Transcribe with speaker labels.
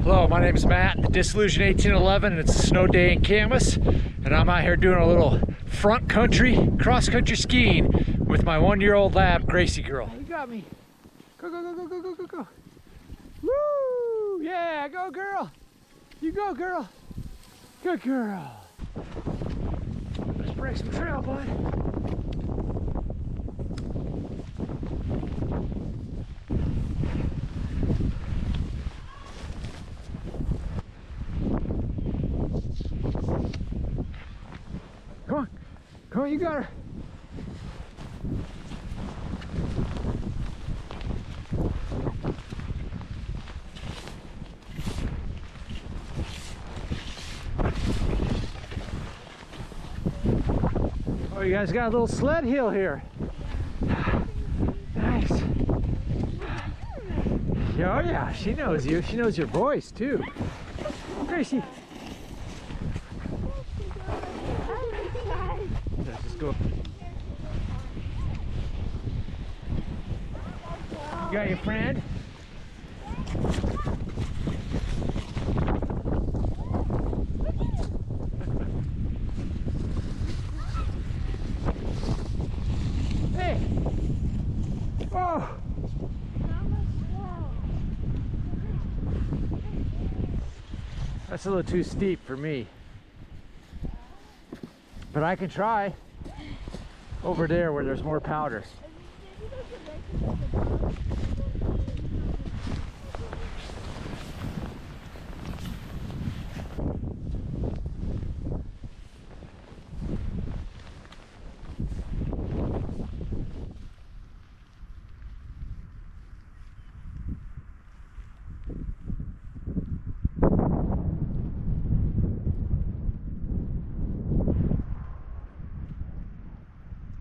Speaker 1: Hello, my name is Matt, Disillusion 1811, and it's a snow day in Camas, and I'm out here doing a little front country, cross-country skiing with my 1-year-old lab, Gracie girl. You got me. Go, go, go, go, go, go, go, go. Woo! Yeah, go girl. You go, girl. Good girl. Let's break some trail, bud. Come on, you got her. Oh, you guys got a little sled hill here. Nice. Oh yeah, she knows you. She knows your voice too. Gracie. Let's just go. You got your friend? Hey! Oh! That's a little too steep for me. But I can try over there where there's more powders.